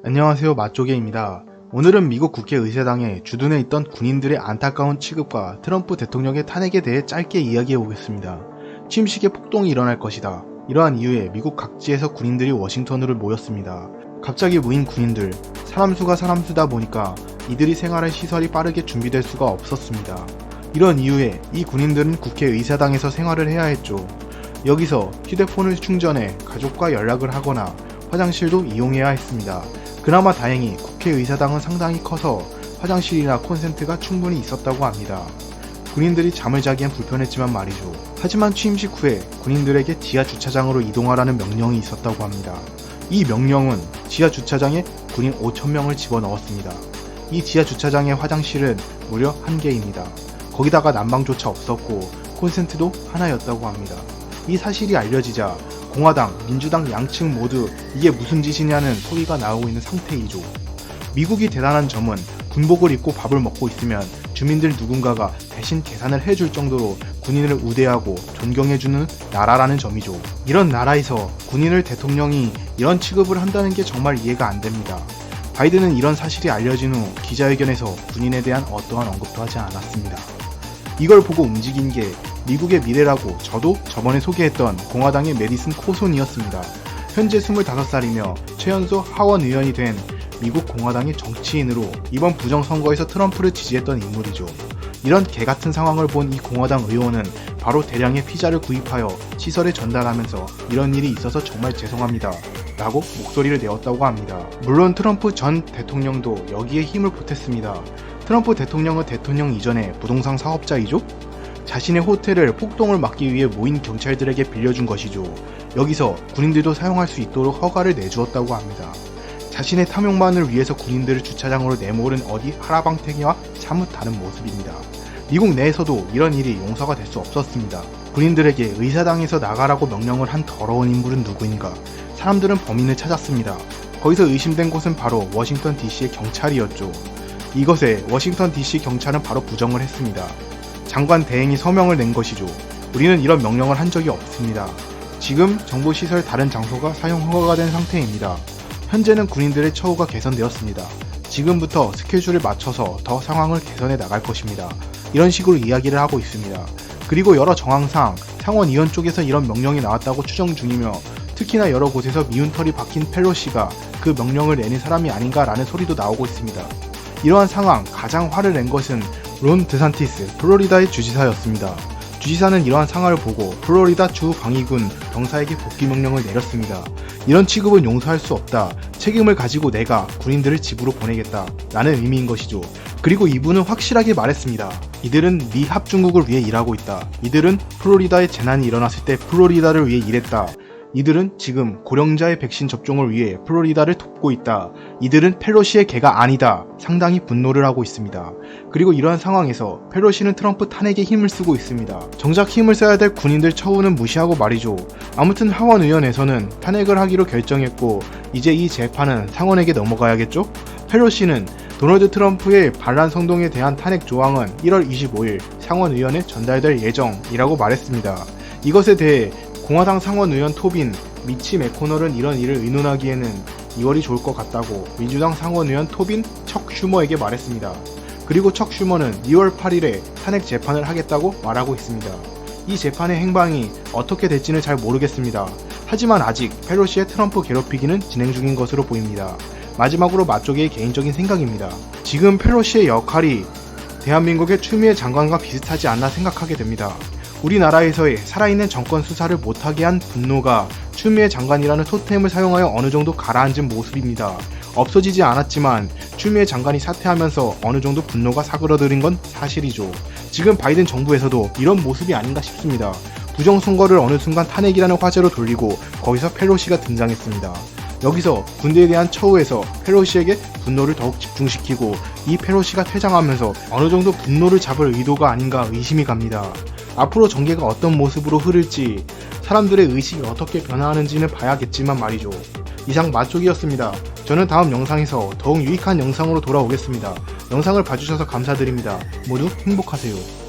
안녕하세요, 맛조개입니다. 오늘은 미국 국회의사당에 주둔해 있던 군인들의 안타까운 취급과 트럼프 대통령의 탄핵에 대해 짧게 이야기해 보겠습니다. 취임식에 폭동이 일어날 것이다. 이러한 이유에 미국 각지에서 군인들이 워싱턴으로 모였습니다. 갑자기 모인 군인들, 사람 수가 사람 수다 보니까 이들이 생활할 시설이 빠르게 준비될 수가 없었습니다. 이런 이유에 이 군인들은 국회의사당에서 생활을 해야 했죠. 여기서 휴대폰을 충전해 가족과 연락을 하거나 화장실도 이용해야 했습니다. 그나마 다행히 국회의사당은 상당히 커서 화장실이나 콘센트가 충분히 있었다고 합니다. 군인들이 잠을 자기엔 불편했지만 말이죠. 하지만 취임식 후에 군인들에게 지하 주차장으로 이동하라는 명령이 있었다고 합니다. 이 명령은 지하 주차장에 군인 5,000명을 집어넣었습니다. 이 지하 주차장의 화장실은 무려 1개입니다. 거기다가 난방조차 없었고 콘센트도 하나였다고 합니다. 이 사실이 알려지자 공화당, 민주당 양측 모두 이게 무슨 짓이냐는 소리가 나오고 있는 상태이죠. 미국이 대단한 점은 군복을 입고 밥을 먹고 있으면 주민들 누군가가 대신 계산을 해줄 정도로 군인을 우대하고 존경해주는 나라라는 점이죠. 이런 나라에서 군인을 대통령이 이런 취급을 한다는 게 정말 이해가 안 됩니다. 바이든은 이런 사실이 알려진 후 기자회견에서 군인에 대한 어떠한 언급도 하지 않았습니다. 이걸 보고 움직인 게 미국의 미래라고 저도 저번에 소개했던 공화당의 메디슨 코손이었습니다. 현재 25살이며 최연소 하원 의원이 된 미국 공화당의 정치인으로 이번 부정선거에서 트럼프를 지지했던 인물이죠. 이런 개같은 상황을 본 이 공화당 의원은 바로 대량의 피자를 구입하여 시설에 전달하면서 이런 일이 있어서 정말 죄송합니다 라고 목소리를 내었다고 합니다. 물론 트럼프 전 대통령도 여기에 힘을 보탰습니다. 트럼프 대통령은 대통령 이전에 부동산 사업자이죠? 자신의 호텔을 폭동을 막기 위해 모인 경찰들에게 빌려준 것이죠. 여기서 군인들도 사용할 수 있도록 허가를 내주었다고 합니다. 자신의 탐욕만을 위해서 군인들을 주차장으로 내몰은 어디 하라방탱이와 사뭇 다른 모습입니다. 미국 내에서도 이런 일이 용서가 될 수 없었습니다. 군인들에게 의사당에서 나가라고 명령을 한 더러운 인물은 누구인가? 사람들은 범인을 찾았습니다. 거기서 의심된 곳은 바로 워싱턴 DC의 경찰이었죠. 이것에 워싱턴 DC 경찰은 바로 부정을 했습니다. 장관 대행이 서명을 낸 것이죠. 우리는 이런 명령을 한 적이 없습니다. 지금 정부시설 다른 장소가 사용 허가가 된 상태입니다. 현재는 군인들의 처우가 개선되었습니다. 지금부터 스케줄을 맞춰서 더 상황을 개선해 나갈 것입니다. 이런 식으로 이야기를 하고 있습니다. 그리고 여러 정황상 상원의원 쪽에서 이런 명령이 나왔다고 추정 중이며 특히나 여러 곳에서 미운 털이 박힌 펠로시가 그 명령을 내는 사람이 아닌가라는 소리도 나오고 있습니다. 이러한 상황 가장 화를 낸 것은 론 드산티스 플로리다의 주지사였습니다. 주지사는 이러한 상황을 보고 플로리다 주 방위군 병사에게 복귀 명령을 내렸습니다. 이런 취급은 용서할 수 없다. 책임을 가지고 내가 군인들을 집으로 보내겠다 라는 의미인 것이죠. 그리고 이분은 확실하게 말했습니다. 이들은 미 합중국을 위해 일하고 있다. 이들은 플로리다에 재난이 일어났을 때 플로리다를 위해 일했다. 이들은 지금 고령자의 백신 접종을 위해 플로리다를 돕고 있다. 이들은 펠로시의 개가 아니다. 상당히 분노를 하고 있습니다. 그리고 이러한 상황에서 펠로시는 트럼프 탄핵에 힘을 쓰고 있습니다. 정작 힘을 써야 될 군인들 처우는 무시하고 말이죠. 아무튼 하원의원에서는 탄핵을 하기로 결정했고 이제 이 재판은 상원에게 넘어가야겠죠? 펠로시는 도널드 트럼프의 반란 선동에 대한 탄핵 조항은 1월 25일 상원의원에 전달될 예정이라고 말했습니다. 이것에 대해 공화당 상원의원 토빈, 미치 맥코널은 이런 일을 의논하기에는 2월이 좋을 것 같다고 민주당 상원의원 토빈, 척 슈머에게 말했습니다. 그리고 척 슈머는 2월 8일에 탄핵 재판을 하겠다고 말하고 있습니다. 이 재판의 행방이 어떻게 될지는 잘 모르겠습니다. 하지만 아직 펠로시의 트럼프 괴롭히기는 진행 중인 것으로 보입니다. 마지막으로 맛조개의 개인적인 생각입니다. 지금 펠로시의 역할이 대한민국의 추미애 장관과 비슷하지 않나 생각하게 됩니다. 우리나라에서의 살아있는 정권 수사를 못하게 한 분노가 추미애 장관이라는 토템을 사용하여 어느 정도 가라앉은 모습입니다. 없어지지 않았지만 추미애 장관이 사퇴하면서 어느 정도 분노가 사그러들은 건 사실이죠. 지금 바이든 정부에서도 이런 모습이 아닌가 싶습니다. 부정선거를 어느 순간 탄핵이라는 화제로 돌리고 거기서 펠로시가 등장했습니다. 여기서 군대에 대한 처우에서 펠로시에게 분노를 더욱 집중시키고 이 펠로시가 퇴장하면서 어느 정도 분노를 잡을 의도가 아닌가 의심이 갑니다. 앞으로 전개가 어떤 모습으로 흐를지 사람들의 의식이 어떻게 변화하는지는 봐야겠지만 말이죠. 이상 맛조개였습니다. 저는 다음 영상에서 더욱 유익한 영상으로 돌아오겠습니다. 영상을 봐주셔서 감사드립니다. 모두 행복하세요.